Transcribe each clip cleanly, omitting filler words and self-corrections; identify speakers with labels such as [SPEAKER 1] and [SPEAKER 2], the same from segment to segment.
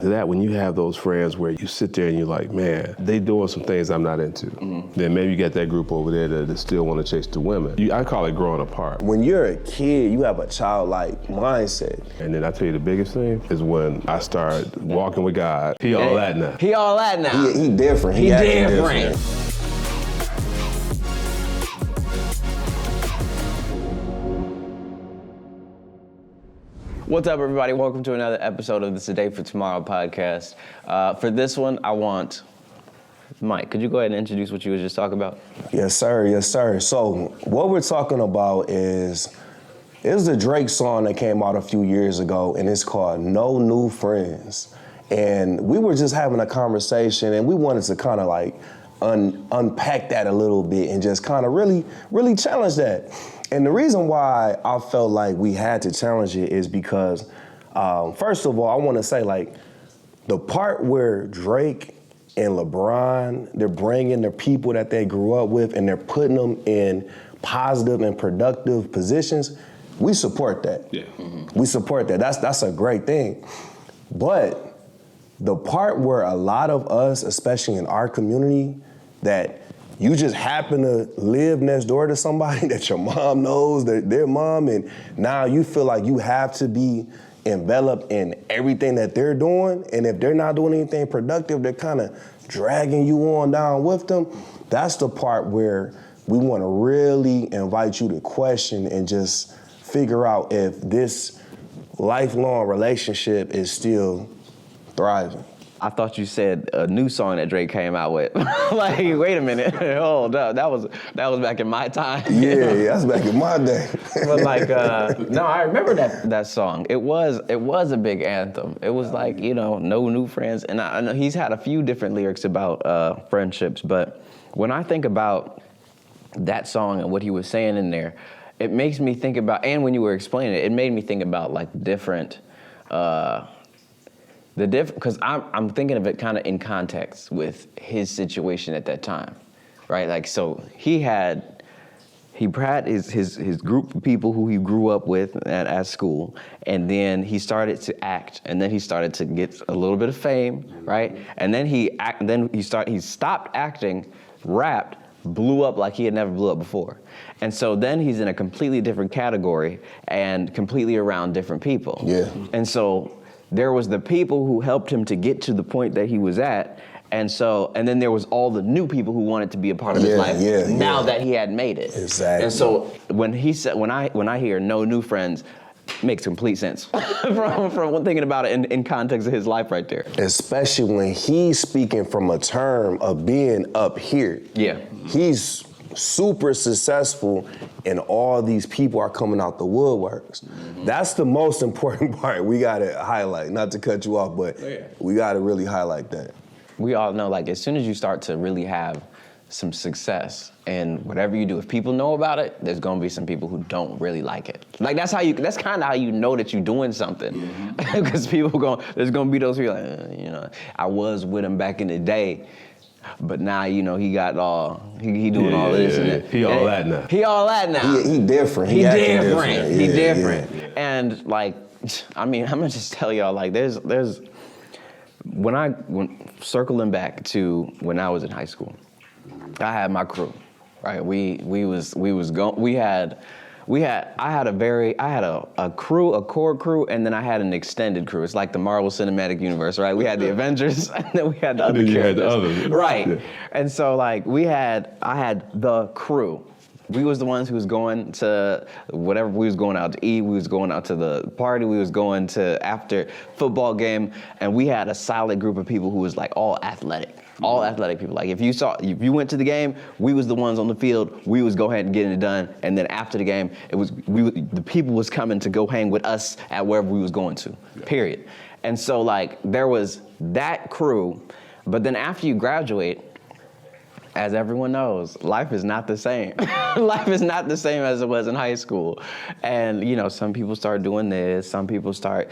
[SPEAKER 1] That when you have those friends where you sit there and you're like, man, they doing some things I'm not into. Then maybe you got that group over there that still want to chase the women. I call it growing apart.
[SPEAKER 2] When you're a kid, you have a childlike mindset.
[SPEAKER 1] And then I tell you the biggest thing is when I started walking with God. He all that now.
[SPEAKER 3] He all that now.
[SPEAKER 2] He different.
[SPEAKER 3] He different. What's up, everybody? Welcome to another episode of the Today for Tomorrow podcast. For this one, I want Mike. Could you go ahead and introduce what you were just talking about?
[SPEAKER 2] Yes, sir. Yes, sir. So what we're talking about is a Drake song that came out a few years ago, and it's called No New Friends. And we were just having a conversation, and we wanted to kind of like unpack that a little bit and just kind of really challenge that. And the reason why I felt like we had to challenge it is because, first of all, I want to say, like, the part where Drake and LeBron, they're bringing the people that they grew up with and they're putting them in positive and productive positions, we support that. Yeah. We support that. That's a great thing. But the part where a lot of us, especially in our community, that you just happen to live next door to somebody that your mom knows, their mom, and now you feel like you have to be enveloped in everything that they're doing, and if they're not doing anything productive, they're kind of dragging you on down with them. That's the part where we want to really invite you to question and just figure out if this lifelong relationship is still thriving.
[SPEAKER 3] I thought you said a new song that Drake came out with. Like, wait a minute, hold up, that was back in my time.
[SPEAKER 2] Yeah, that's back in my day.
[SPEAKER 3] But like, no, I remember that song. It was a big anthem. It was like, no new friends, and I know he's had a few different lyrics about friendships. But when I think about that song and what he was saying in there, it makes me think about, and when you were explaining it, it made me think about like different. Because I'm thinking of it kind of in context with his situation at that time, right? Like, so he had his group of people who he grew up with at school, and then he started to act, and then he started to get a little bit of fame, right? And then he stopped acting, rapped, blew up like he had never blew up before. And so then he's in a completely different category and completely around different people. Yeah. And so there was the people who helped him to get to the point that he was at, and then there was all the new people who wanted to be a part of his life now that he had made it.
[SPEAKER 2] Exactly.
[SPEAKER 3] And so when he said, when I hear no new friends, makes complete sense from thinking about it in context of his life right there.
[SPEAKER 2] Especially when he's speaking from a term of being up here. Yeah. He's super successful, and all these people are coming out the woodworks. That's the most important part we gotta highlight. Not to cut you off, but we gotta really highlight that.
[SPEAKER 3] We all know, like, as soon as you start to really have some success and whatever you do, if people know about it, there's gonna be some people who don't really like it. Like, that's kind of how you know that you're doing something. Because there's gonna be those people like, I was with him back in the day, but now, he got he doing all this and that.
[SPEAKER 1] He all that now.
[SPEAKER 3] He all that now.
[SPEAKER 2] He different.
[SPEAKER 3] He different. Yeah. And like, I mean, I'm gonna just tell y'all, like, there's when circling back to when I was in high school, I had my crew, right? I had a crew, a core crew, and then I had an extended crew. It's like the Marvel Cinematic Universe, right? We had the Avengers, and then we had the other characters. You had the others. Right. Yeah. And so, like, I had the crew. We was the ones who was going to whatever, we was going out to eat, we was going out to the party, we was going to after football game, and we had a solid group of people who was like all athletic people. Like, if you went to the game, we was the ones on the field, we was go ahead and getting it done, and then after the game, the people was coming to go hang with us at wherever we was going to, period. And so, like, there was that crew, but then after you graduate, as everyone knows, life is not the same. Life is not the same as it was in high school. And, some people start doing this, some people start,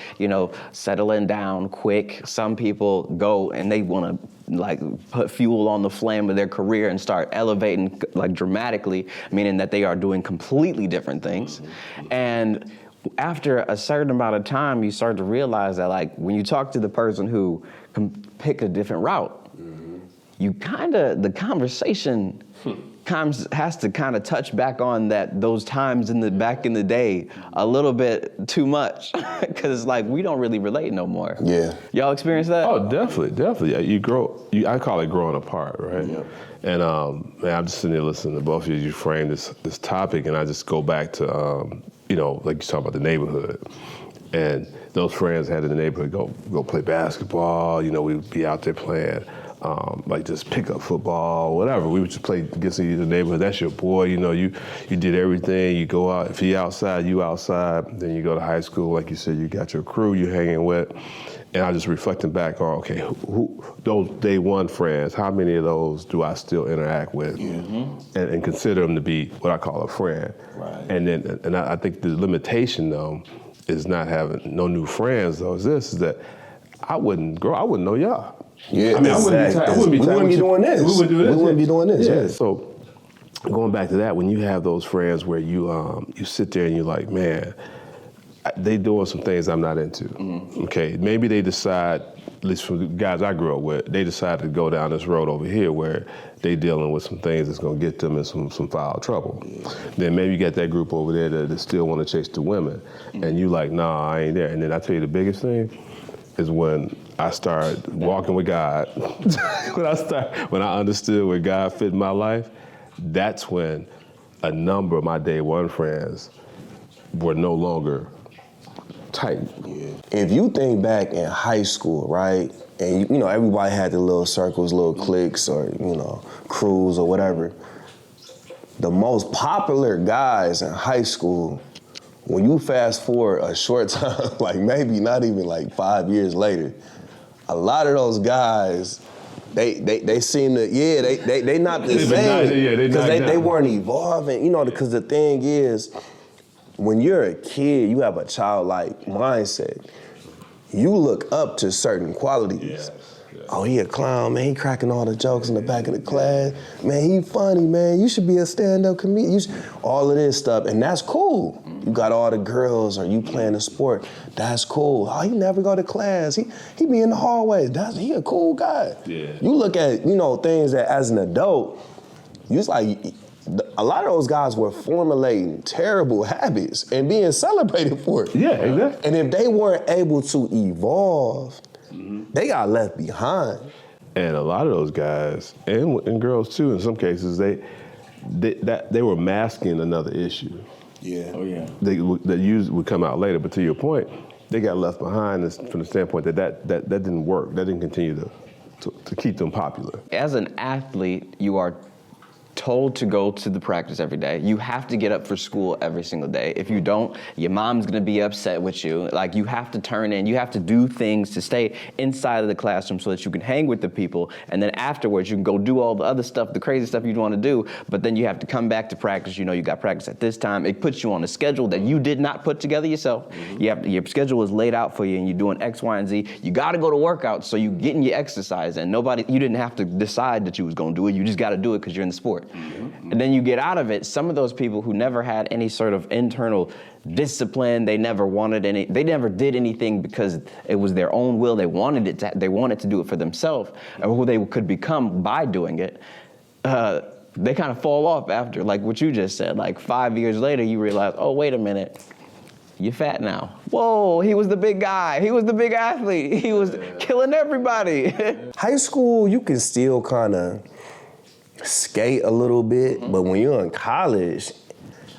[SPEAKER 3] settling down quick. Some people go and they want to, like, put fuel on the flame of their career and start elevating, like, dramatically, meaning that they are doing completely different things. And after a certain amount of time, you start to realize that, like, when you talk to the person who can pick a different route, you the conversation has to kind of touch back on those times back in the day a little bit too much, because it's like we don't really relate no more.
[SPEAKER 2] Yeah.
[SPEAKER 3] Y'all experience that?
[SPEAKER 1] Oh, definitely. Yeah, you grow. I call it growing apart, right? Yeah. And man, I'm just sitting there listening to both of you frame this topic, and I just go back to like you talk about the neighborhood, and those friends had in the neighborhood go play basketball. We'd be out there playing. Like just pick up football, whatever. We would just play against the neighborhood. That's your boy, you did everything. You go out, if he outside, you outside. Then you go to high school, like you said, you got your crew you're hanging with. And I just reflecting back on, okay, who those day one friends, how many of those do I still interact with and consider them to be what I call a friend? Right. And I think the limitation though is not having no new friends though, is that I wouldn't know y'all.
[SPEAKER 2] Yeah, I mean, we wouldn't be doing this. We wouldn't be doing this.
[SPEAKER 1] Yeah. So going back to that, when you have those friends where you sit there and you're like, man, they doing some things I'm not into. Okay, maybe they decide, at least from the guys I grew up with, they decided to go down this road over here where they dealing with some things that's gonna get them in some foul trouble. Then maybe you got that group over there that still want to chase the women, and you like, nah, I ain't there. And then I tell you the biggest thing is when I started walking with God. when I understood where God fit in my life, that's when a number of my day one friends were no longer tight.
[SPEAKER 2] Yeah. If you think back in high school, right, and everybody had their little circles, little cliques, or crews or whatever. The most popular guys in high school, when you fast forward a short time, like maybe not even like 5 years later, a lot of those guys, they seem to, they not the same. Because they weren't evolving, because the thing is, when you're a kid, you have a childlike mindset. You look up to certain qualities. Yes. Oh, he a clown, man. He cracking all the jokes in the back of the class. Man, he funny, man. You should be a stand-up comedian. All of this stuff, and that's cool. You got all the girls, or you playing a sport. That's cool. Oh, he never go to class. He be in the hallway. He a cool guy. Yeah. You look at things that as an adult, you just like. A lot of those guys were formulating terrible habits and being celebrated for it.
[SPEAKER 1] Yeah, exactly.
[SPEAKER 2] And if they weren't able to evolve, they got left behind.
[SPEAKER 1] And a lot of those guys, and girls too, in some cases, they were masking another issue.
[SPEAKER 2] Yeah.
[SPEAKER 1] Oh yeah. That usually would come out later, but to your point, they got left behind from the standpoint that didn't work. That didn't continue to keep them popular.
[SPEAKER 3] As an athlete, you are told to go to the practice every day. You have to get up for school every single day. If you don't, your mom's gonna be upset with you. Like, you have to turn in, you have to do things to stay inside of the classroom so that you can hang with the people, and then afterwards you can go do all the other stuff, the crazy stuff you want to do, but then you have to come back to practice. You got practice at this time. It puts you on a schedule that you did not put together yourself. Your schedule is laid out for you, and you're doing X, Y, and Z. You gotta go to workouts, so you getting your exercise, and you didn't have to decide that you was gonna do it. You just gotta do it because you're in the sport. And then you get out of it. Some of those people who never had any sort of internal discipline, they never did anything because it was their own will. They wanted to do it for themselves, or who they could become by doing it. They kind of fall off after, like what you just said. Like 5 years later, you realize, oh, wait a minute. You're fat now. Whoa, he was the big guy. He was the big athlete. He was killing everybody.
[SPEAKER 2] High school, you can still kind of skate a little bit, but when you're in college,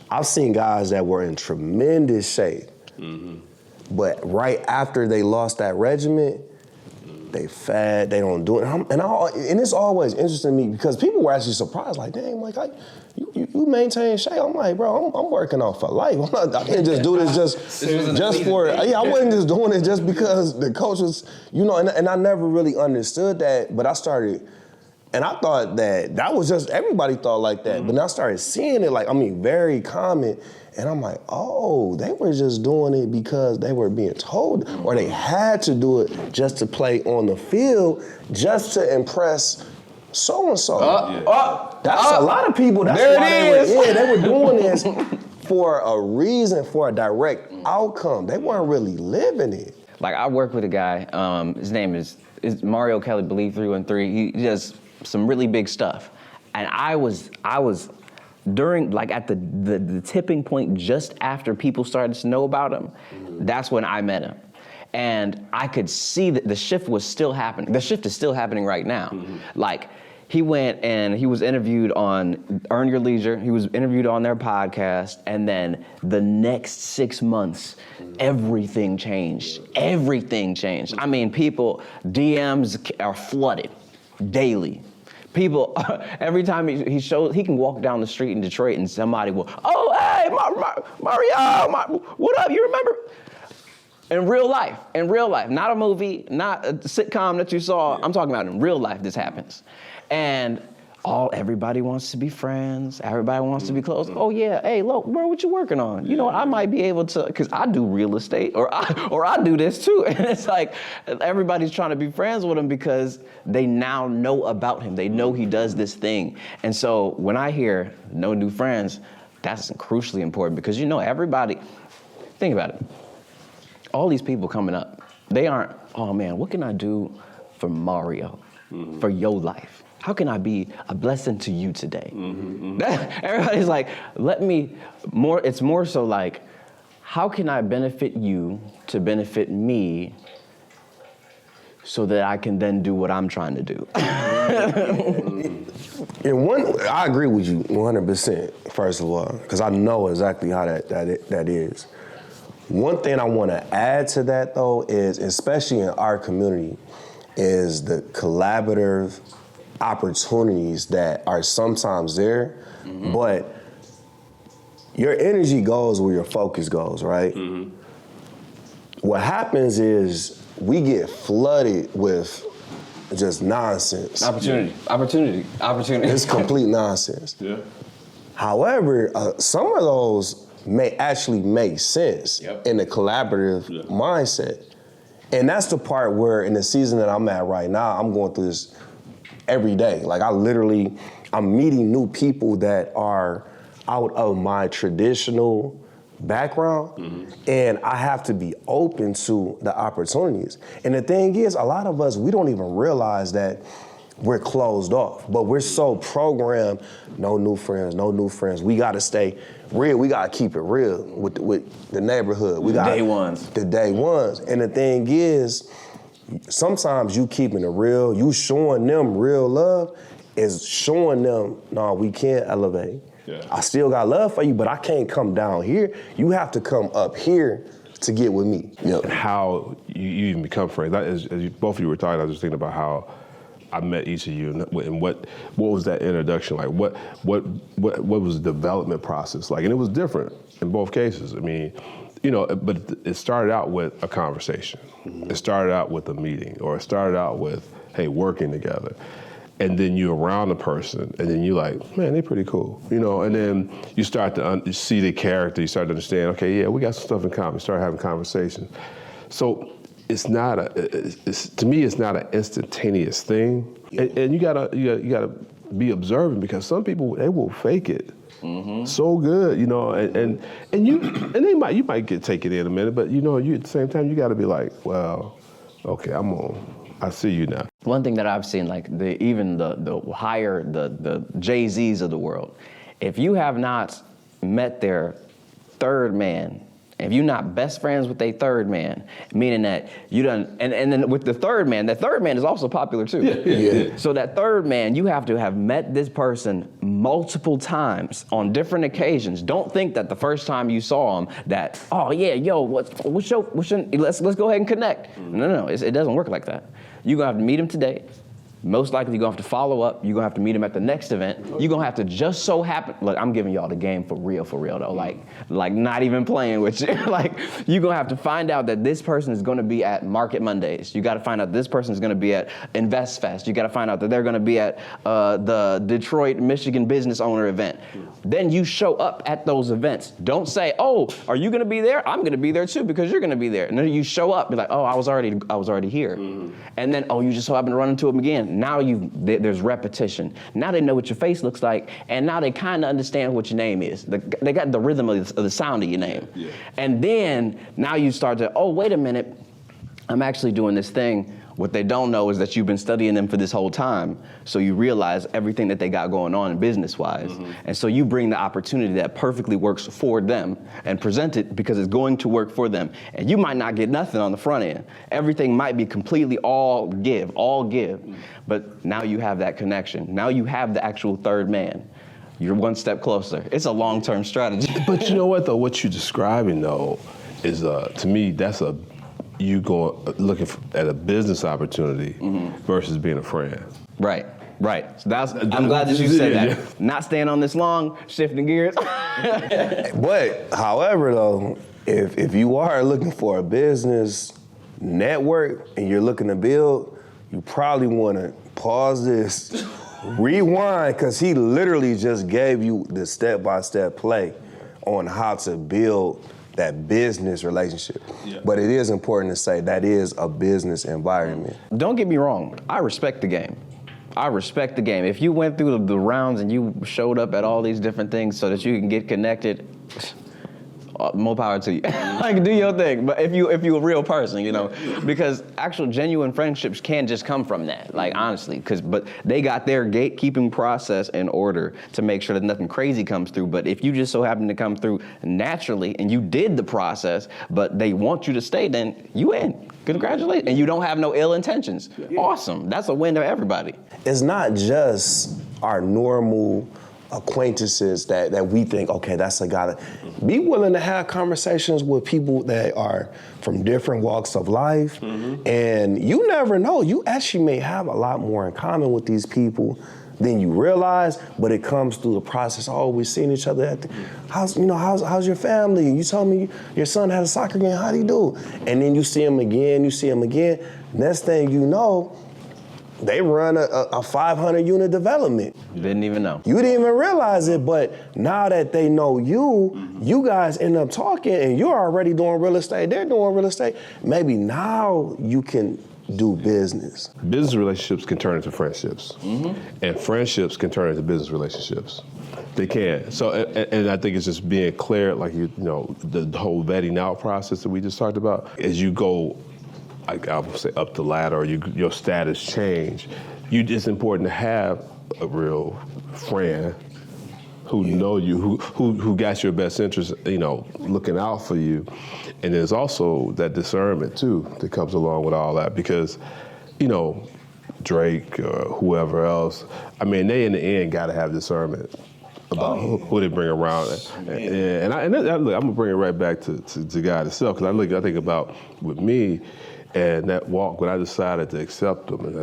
[SPEAKER 2] I've seen guys that were in tremendous shape, but right after they lost that regiment, they fat, they don't do it. And it's always interesting to me because people were actually surprised, like, dang, like, you maintain shape. I'm like, bro, I'm working out for life. I can't just do this just for, I wasn't just doing it just because the coach was, and I never really understood that, but I started. And I thought that was just, everybody thought like that. But then I started seeing it very common. And I'm like, oh, they were just doing it because they were being told, or they had to do it just to play on the field, just to impress so-and-so. That's a lot of people. That's why they were doing this for a reason, for a direct outcome. They weren't really living it.
[SPEAKER 3] Like, I work with a guy, his name is Mario Kelly, Believe 313. He does some really big stuff. And I was during, like, at the tipping point just after people started to know about him, that's when I met him. And I could see that the shift was still happening. The shift is still happening right now. Like, he went and he was interviewed on Earn Your Leisure. He was interviewed on their podcast. And then the next 6 months, everything changed. Everything changed. I mean, people, DMs are flooded daily. People, every time he shows, he can walk down the street in Detroit and somebody will, oh, hey, Mario, what up, you remember? In real life, not a movie, not a sitcom that you saw. I'm talking about in real life, this happens. And everybody wants to be friends. Everybody wants to be close. Oh yeah, hey, look, bro, what you working on? You know, I might be able to, cause I do real estate, or I do this too. And it's like, everybody's trying to be friends with him because they now know about him. They know he does this thing. And so when I hear no new friends, that's crucially important because, you know, everybody, think about it. All these people coming up, they aren't, oh man, what can I do for Mario, for your life? How can I be a blessing to you today? Everybody's like, it's more so like, how can I benefit you to benefit me so that I can then do what I'm trying to do?
[SPEAKER 2] And I agree with you 100%, first of all, because I know exactly how that is. One thing I want to add to that, though, is, especially in our community, is the collaborative opportunities that are sometimes there, but your energy goes where your focus goes, right? What happens is we get flooded with just nonsense.
[SPEAKER 3] Opportunity.
[SPEAKER 2] It's complete nonsense.
[SPEAKER 1] Yeah.
[SPEAKER 2] However, some of those may actually make sense in the collaborative mindset. And that's the part where in the season that I'm at right now, I'm going through this every day. Like I'm meeting new people that are out of my traditional background, and I have to be open to the opportunities. And the thing is, a lot of us, we don't even realize that we're closed off, but we're so programmed, no new friends. We gotta stay real, we gotta keep it real with the neighborhood. We got
[SPEAKER 3] day ones.
[SPEAKER 2] The day ones. And the thing is, sometimes you keeping it real, you showing them real love is showing them, no, we can't elevate. Yeah. I still got love for you, but I can't come down here. You have to come up here to get with me.
[SPEAKER 1] And how you even become friends. As both of you were talking, I was just thinking about how I met each of you and what was that introduction like? What was the development process like? And it was different in both cases. I mean, you know, but it started out with a conversation. It started out with a meeting, or it started out with, hey, working together. And then you're around the person, and then you're like, man, they're pretty cool, you know. And then you start to see the character. You start to understand, okay, yeah, we got some stuff in common. Start having conversations. So it's not to me, it's not an instantaneous thing. And you gotta be observant, because some people, they will fake it so good, you know. And you might take it in a minute, but you know, you at the same time, you got to be like, well, okay, I see you now.
[SPEAKER 3] One thing that I've seen, like even the higher, the Jay-Z's of the world, if you have not met their third man, if you're not best friends with a third man, meaning that you done, and then with the third man is also popular too. Yeah. So that third man, you have to have met this person multiple times on different occasions. Don't think that the first time you saw him that, oh yeah, yo, let's go ahead and connect. No, it doesn't work like that. You're gonna have to meet him today. Most likely you're gonna have to follow up. You're gonna have to meet him at the next event. You're gonna have to just so happen, look, I'm giving y'all the game for real though. Like not even playing with you. Like, you're gonna have to find out that this person is gonna be at Market Mondays. You gotta find out this person is gonna be at Invest Fest. You gotta find out that they're gonna be at the Detroit, Michigan business owner event. Then you show up at those events. Don't say, oh, are you gonna be there? I'm gonna be there too, because you're gonna be there. And then you show up, be like, oh, I was already here. And then, oh, you just so happen to run into him again. understand. Now there's repetition. Now they know what your face looks like, and now they kind of understand what your name is. They got the rhythm of the sound of your name. Yeah. And then now you start to, oh, wait a minute, I'm actually doing this thing. What they don't know is that you've been studying them for this whole time, so you realize everything that they got going on business-wise. And so you bring the opportunity that perfectly works for them and present it because it's going to work for them. And you might not get nothing on the front end. Everything might be completely all give. But now you have that connection. Now you have the actual third man. You're one step closer. It's a long-term strategy.
[SPEAKER 1] But you know what, though? What you're describing, though, is, to me, that's you going looking at a business opportunity versus being a friend.
[SPEAKER 3] Right. So I'm glad that you said that. Yeah. Not staying on this long, shifting gears.
[SPEAKER 2] But, however, though, if you are looking for a business network and you're looking to build, you probably want to pause this, rewind, because he literally just gave you the step-by-step play on how to build that business relationship. Yeah. But it is important to say that is a business environment.
[SPEAKER 3] Don't get me wrong, I respect the game. If you went through the rounds and you showed up at all these different things so that you can get connected, more power to you. Like, do your thing. But if you a real person, because actual genuine friendships can just come from that. Like, honestly, but they got their gatekeeping process in order to make sure that nothing crazy comes through. But if you just so happen to come through naturally and you did the process, but they want you to stay, then you in. Congratulations. And you don't have no ill intentions. Yeah. Awesome. That's a win to everybody.
[SPEAKER 2] It's not just our normal acquaintances that we think, okay, that's a guy. Be willing to have conversations with people that are from different walks of life. And you never know, you actually may have a lot more in common with these people than you realize, but it comes through the process. Oh, we've seen each other at how's your family? You told me your son had a soccer game, how'd he do? And then you see him again. Next thing you know, they run a 500 unit development.
[SPEAKER 3] Didn't even know.
[SPEAKER 2] You didn't even realize it, but now that they know you guys end up talking and you're already doing real estate, they're doing real estate. Maybe now you can do business.
[SPEAKER 1] Business relationships can turn into friendships, and friendships can turn into business relationships. They can. So, and I think it's just being clear, like the whole vetting out process that we just talked about. As you go, like I would say, up the ladder, or your status change, it's important to have a real friend who know you, who got your best interest, looking out for you. And there's also that discernment too that comes along with all that, because, Drake or whoever else, I mean, they in the end got to have discernment about who they bring around. And look, I'm gonna bring it right back to God itself, because I think about with me. And that walk, when I decided to accept him, and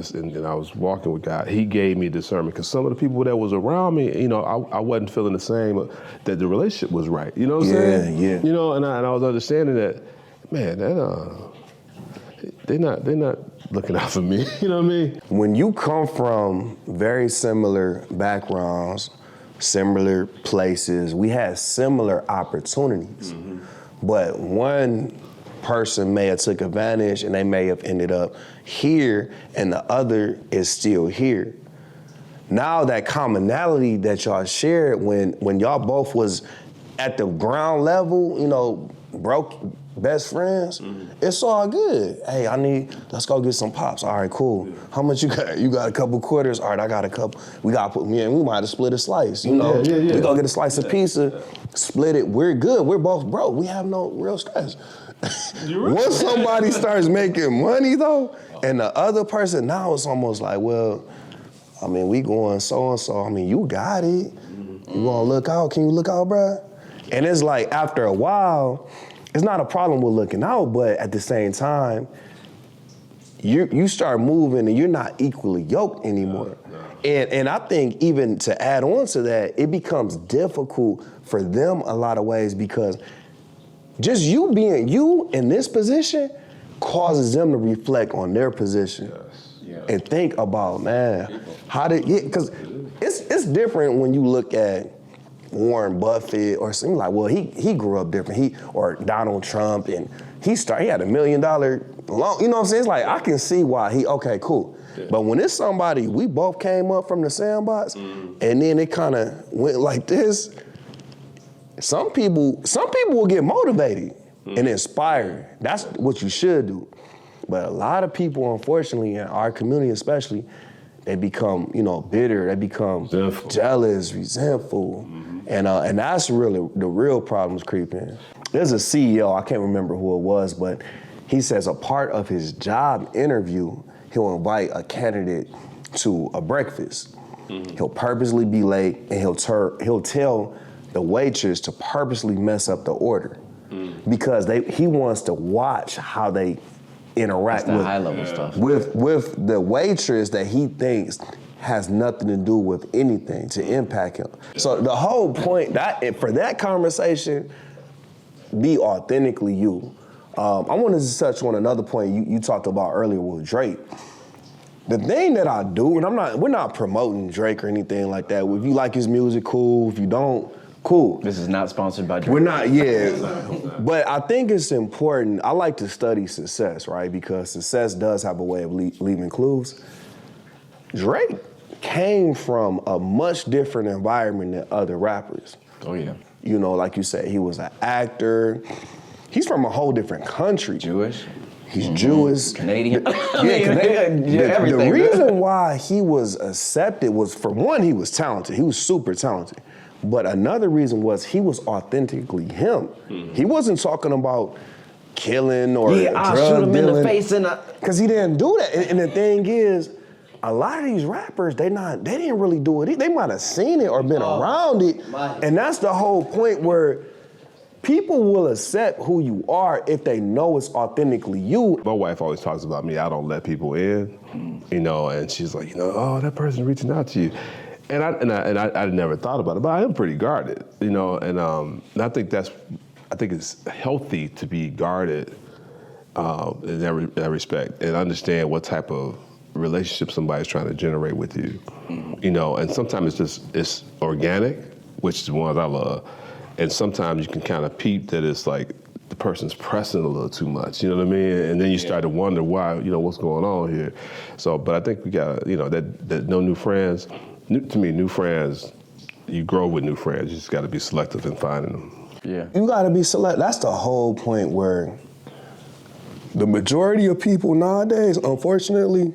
[SPEAKER 1] I was walking with God, he gave me discernment. Because some of the people that was around me, I wasn't feeling the same, that the relationship was right. You know what I'm saying? Yeah. And I was understanding that, man, they're not looking out for me. You know what I mean?
[SPEAKER 2] When you come from very similar backgrounds, similar places, we had similar opportunities, but one person may have took advantage and they may have ended up here and the other is still here. Now that commonality that y'all shared when y'all both was at the ground level, broke best friends, it's all good. Hey, let's go get some pops. All right, cool. How much you got? You got a couple quarters? All right, I got a couple. We got to put me in. We might have split a slice, We go get a slice of pizza, split it. We're good. We're both broke. We have no real stress. Once somebody starts making money though, and the other person, now it's almost like, well, I mean, we going so-and-so. I mean, you got it. You gonna look out? Can you look out, bruh? And it's like, after a while, it's not a problem with looking out, but at the same time, you start moving and you're not equally yoked anymore. And I think even to add on to that, it becomes difficult for them a lot of ways, because just you being you in this position causes them to reflect on their position and think about, man, because it's different when you look at Warren Buffett or something like, well, he grew up different. Or Donald Trump, and he had $1 million loan. You know what I'm saying? It's like, I can see why okay, cool. Yeah. But when it's somebody, we both came up from the sandbox, and then it kind of went like this, some people will get motivated and inspired. That's what you should do. But a lot of people, unfortunately, in our community especially, they become, bitter. They become jealous, resentful, and that's really the real problems creeping. There's a CEO, I can't remember who it was, but he says a part of his job interview, he'll invite a candidate to a breakfast. He'll purposely be late, and he'll tell the waitress to purposely mess up the order because he wants to watch how they interact with
[SPEAKER 3] high level stuff.
[SPEAKER 2] With the waitress that he thinks has nothing to do with anything to impact him. So the whole point for that conversation, be authentically you. I wanted to touch on another point you talked about earlier with Drake. The thing that I do, and we're not promoting Drake or anything like that. If you like his music, cool. If you don't, cool.
[SPEAKER 3] This is not sponsored by Drake.
[SPEAKER 2] We're not, but I think it's important. I like to study success, right? Because success does have a way of leaving clues. Drake came from a much different environment than other rappers.
[SPEAKER 3] Oh, yeah.
[SPEAKER 2] Like you said, he was an actor. He's from a whole different country.
[SPEAKER 3] Jewish.
[SPEAKER 2] He's Jewish.
[SPEAKER 3] Canadian.
[SPEAKER 2] Canadian.
[SPEAKER 3] Everything.
[SPEAKER 2] The reason why he was accepted was, for one, he was talented. He was super talented. But another reason was he was authentically him. He wasn't talking about killing or
[SPEAKER 3] I'll shoot him in the face
[SPEAKER 2] because he didn't do that. And the thing is, a lot of these rappers, they didn't really do it. They might have seen it or been around it. And that's the whole point where people will accept who you are if they know it's authentically you.
[SPEAKER 1] My wife always talks about me, I don't let people in, and she's like, oh, that person's reaching out to you. And I never thought about it, but I am pretty guarded, and I think it's healthy to be guarded in that respect and understand what type of relationship somebody's trying to generate with you, and sometimes it's organic, which is the ones I love, and sometimes you can kind of peep that it's like the person's pressing a little too much, you know what I mean? And then you start to wonder why, what's going on here. So, but I think we got, that no new friends. To me, new friends, you grow with new friends. You just got to be selective in finding them.
[SPEAKER 3] Yeah.
[SPEAKER 2] You got to be selective. That's the whole point where the majority of people nowadays, unfortunately,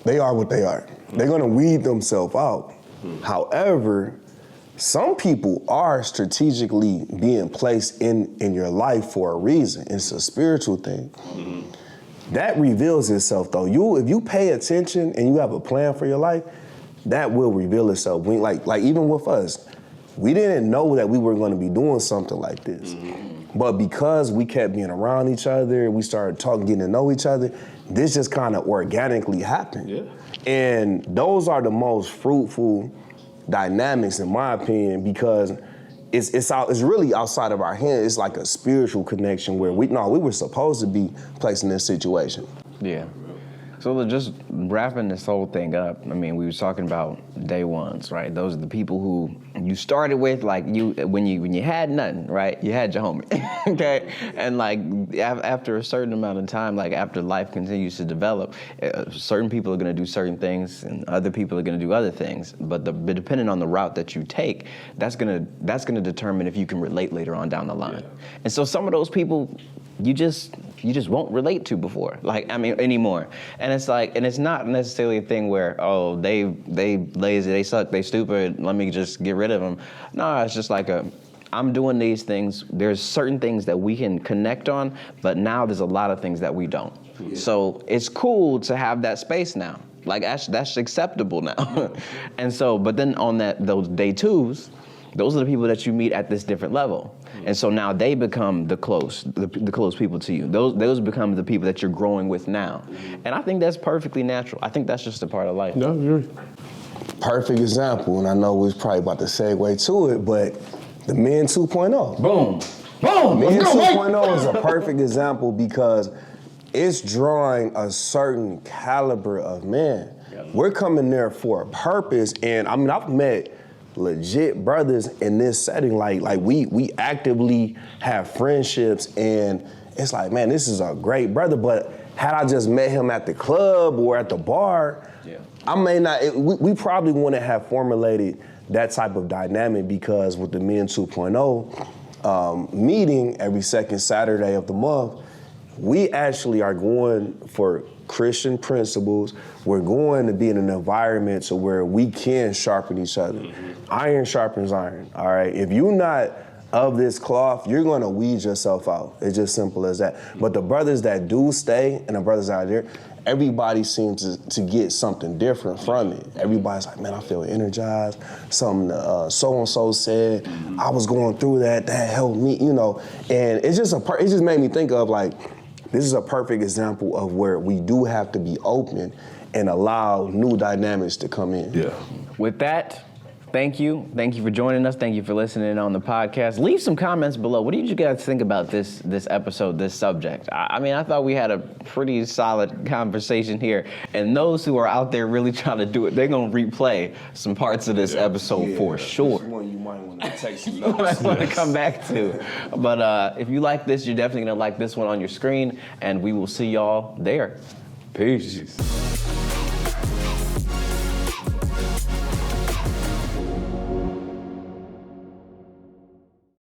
[SPEAKER 2] they are what they are. They're going to weed themselves out. However, some people are strategically being placed in your life for a reason. It's a spiritual thing. That reveals itself, though. If you pay attention and you have a plan for your life, that will reveal itself. Like even with us, we didn't know that we were going to be doing something like this. But because we kept being around each other, we started talking, getting to know each other, this just kind of organically happened. Yeah. And those are the most fruitful dynamics, in my opinion, because it's really outside of our hands. It's like a spiritual connection where we were supposed to be placed in this situation.
[SPEAKER 3] Yeah. So just wrapping this whole thing up, I mean, we were talking about day ones, right? Those are the people who you started with, like when you had nothing, right? You had your homie, okay? And like after a certain amount of time, like after life continues to develop, certain people are gonna do certain things and other people are gonna do other things. But depending on the route that you take, that's gonna determine if you can relate later on down the line. Yeah. And so some of those people, you just won't relate to anymore. And it's like, and it's not necessarily a thing where, oh, they lazy, they suck, they stupid, let me just get rid of them. No, it's just like I'm doing these things. There's certain things that we can connect on, but now there's a lot of things that we don't. Yeah. So it's cool to have that space now. Like that's acceptable now. And so, but then on those day twos, those are the people that you meet at this different level. And so now they become the close people to you. Those become the people that you're growing with now. And I think that's perfectly natural. I think that's just a part of life.
[SPEAKER 1] No, you're
[SPEAKER 2] perfect example, and I know we was probably about to segue to it, but the Men 2.0.
[SPEAKER 3] Boom. Boom.
[SPEAKER 2] Men 2.0 is a perfect example because it's drawing a certain caliber of man. We're coming there for a purpose, and I mean, I've met legit brothers in this setting. Like we actively have friendships, and it's like, man, this is a great brother. But had I just met him at the club or at the bar, I may not. We probably wouldn't have formulated that type of dynamic, because with the Men 2.0 meeting every second Saturday of the month, we actually are going for Christian principles. We're going to be in an environment to where we can sharpen each other. Iron sharpens iron, all right? If you're not of this cloth, you're gonna weed yourself out. It's just simple as that. But the brothers that do stay and the brothers out there, everybody seems to get something different from it. Everybody's like, man, I feel energized. Something so-and-so said, I was going through that helped me, you know. And it's just it just made me think of, like, this is a perfect example of where we do have to be open and allow new dynamics to come in.
[SPEAKER 1] Yeah.
[SPEAKER 3] With that, thank you. Thank you for joining us. Thank you for listening on the podcast. Leave some comments below. What did you guys think about this episode, this subject? I mean, I thought we had a pretty solid conversation here. And those who are out there really trying to do it, they're going to replay some parts of this episode for sure.
[SPEAKER 2] This one you might want to take some
[SPEAKER 3] You might want to come back to. But if you like this, you're definitely going to like this one on your screen. And we will see y'all there.
[SPEAKER 1] Peace.